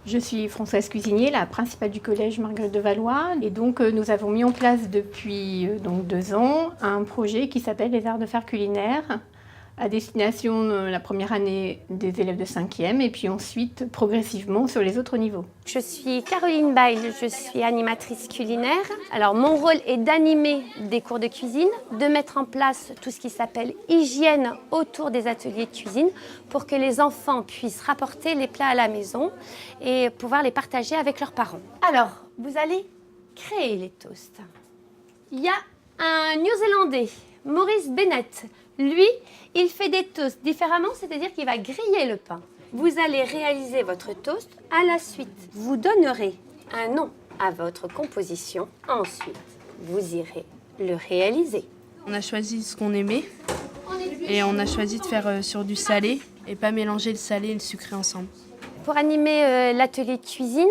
Je suis Françoise Cuisinier, la principale du collège Marguerite de Valois. Et donc nous avons mis en place depuis 2 ans un projet qui s'appelle les arts de faire culinaires, à destination la première année des élèves de 5e et puis ensuite progressivement sur les autres niveaux. Je suis Caroline Bail, je suis animatrice culinaire. Alors mon rôle est d'animer des cours de cuisine, de mettre en place tout ce qui s'appelle hygiène autour des ateliers de cuisine pour que les enfants puissent rapporter les plats à la maison et pouvoir les partager avec leurs parents. Alors, vous allez créer les toasts. Il y a un Néo-Zélandais, Maurice Bennett. Lui, il fait des toasts différemment, c'est-à-dire qu'il va griller le pain. Vous allez réaliser votre toast. À la suite, vous donnerez un nom à votre composition. Ensuite, vous irez le réaliser. On a choisi ce qu'on aimait et on a choisi de faire sur du salé et pas mélanger le salé et le sucré ensemble. Pour animer l'atelier de cuisine,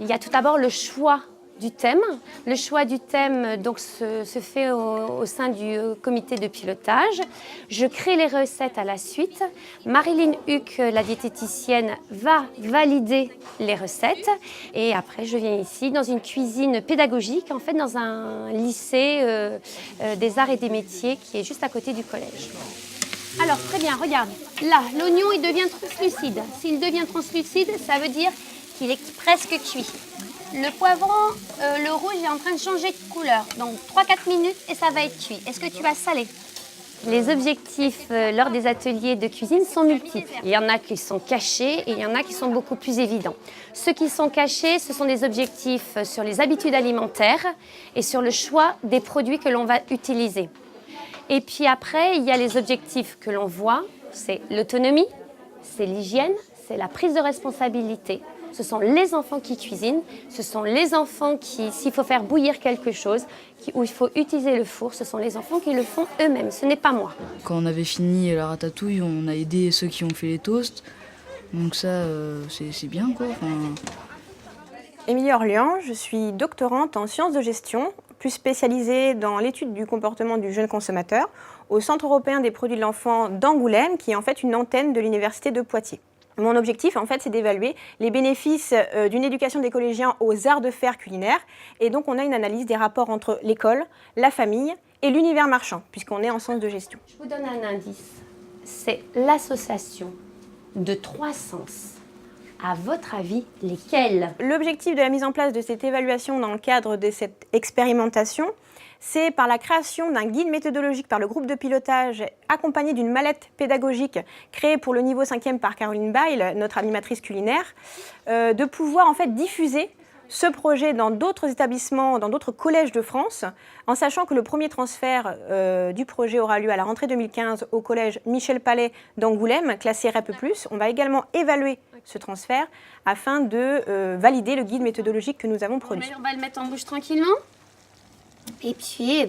il y a tout d'abord le choix du thème. Le choix du thème donc, se fait au sein du comité de pilotage. Je crée les recettes à la suite. Marilyn Huck, la diététicienne, va valider les recettes. Et après, je viens ici dans une cuisine pédagogique, en fait dans un lycée des arts et des métiers qui est juste à côté du collège. Alors, très bien, regarde. Là, l'oignon, il devient translucide. S'il devient translucide, ça veut dire qu'il est presque cuit. Le poivron, le rouge est en train de changer de couleur. Donc 3-4 minutes et ça va être cuit. Est-ce que tu vas saler? Les objectifs lors des ateliers de cuisine sont multiples. Il y en a qui sont cachés et il y en a qui sont beaucoup plus évidents. Ceux qui sont cachés, ce sont des objectifs sur les habitudes alimentaires et sur le choix des produits que l'on va utiliser. Et puis après, il y a les objectifs que l'on voit, c'est l'autonomie, c'est l'hygiène, c'est la prise de responsabilité. Ce sont les enfants qui cuisinent, ce sont les enfants qui, s'il faut faire bouillir quelque chose, où il faut utiliser le four, ce sont les enfants qui le font eux-mêmes, ce n'est pas moi. Quand on avait fini la ratatouille, on a aidé ceux qui ont fait les toasts, donc ça, c'est bien quoi. Émilie Orlian, je suis doctorante en sciences de gestion, plus spécialisée dans l'étude du comportement du jeune consommateur, au Centre européen des produits de l'enfant d'Angoulême, qui est en fait une antenne de l'Université de Poitiers. Mon objectif, en fait, c'est d'évaluer les bénéfices d'une éducation des collégiens aux arts de faire culinaires. Et donc, on a une analyse des rapports entre l'école, la famille et l'univers marchand, puisqu'on est en sens de gestion. Je vous donne un indice. C'est l'association de 3 sens. À votre avis, lesquels? L'objectif de la mise en place de cette évaluation dans le cadre de cette expérimentation, c'est par la création d'un guide méthodologique par le groupe de pilotage accompagné d'une mallette pédagogique créée pour le niveau 5e par Caroline Bail, notre animatrice culinaire, de pouvoir en fait diffuser ce projet dans d'autres établissements, dans d'autres collèges de France, en sachant que le premier transfert du projet aura lieu à la rentrée 2015 au collège Michel Palais d'Angoulême, classé REP+. On va également évaluer ce transfert afin de valider le guide méthodologique que nous avons produit. On va le mettre en bouche tranquillement. Et puis,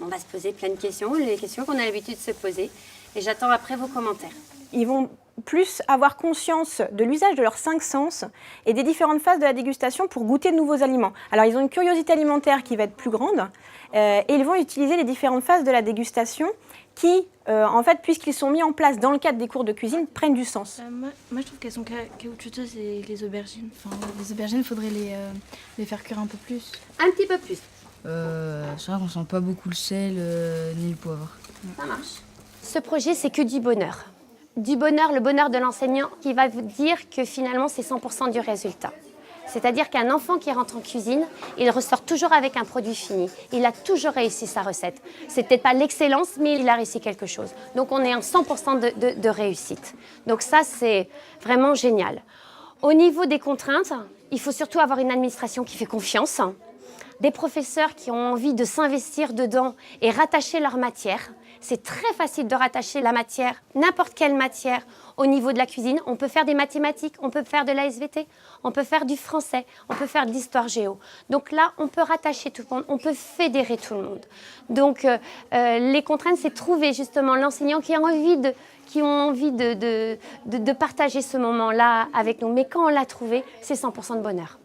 on va se poser plein de questions, les questions qu'on a l'habitude de se poser. Et j'attends après vos commentaires. Ils vont plus avoir conscience de l'usage de leurs 5 sens et des différentes phases de la dégustation pour goûter de nouveaux aliments. Alors, ils ont une curiosité alimentaire qui va être plus grande et ils vont utiliser les différentes phases de la dégustation qui, en fait, puisqu'ils sont mis en place dans le cadre des cours de cuisine, prennent du sens. Moi, je trouve qu'elles sont caoutchouteuses, les aubergines. Enfin, les aubergines, il faudrait les faire cuire un peu plus. Un petit peu plus. C'est vrai qu'on sent pas beaucoup le sel ni le poivre. Ça marche. Ce projet, c'est que du bonheur. Du bonheur, le bonheur de l'enseignant qui va vous dire que finalement, c'est 100% du résultat. C'est-à-dire qu'un enfant qui rentre en cuisine, il ressort toujours avec un produit fini. Il a toujours réussi sa recette. C'est peut-être pas l'excellence, mais il a réussi quelque chose. Donc, on est en 100% de réussite. Donc ça, c'est vraiment génial. Au niveau des contraintes, il faut surtout avoir une administration qui fait confiance, des professeurs qui ont envie de s'investir dedans et rattacher leur matière. C'est très facile de rattacher la matière, n'importe quelle matière, au niveau de la cuisine. On peut faire des mathématiques, on peut faire de la SVT, on peut faire du français, on peut faire de l'histoire géo. Donc là, on peut rattacher tout le monde, on peut fédérer tout le monde. Donc les contraintes, c'est trouver justement l'enseignant qui a envie de partager ce moment-là avec nous. Mais quand on l'a trouvé, c'est 100% de bonheur.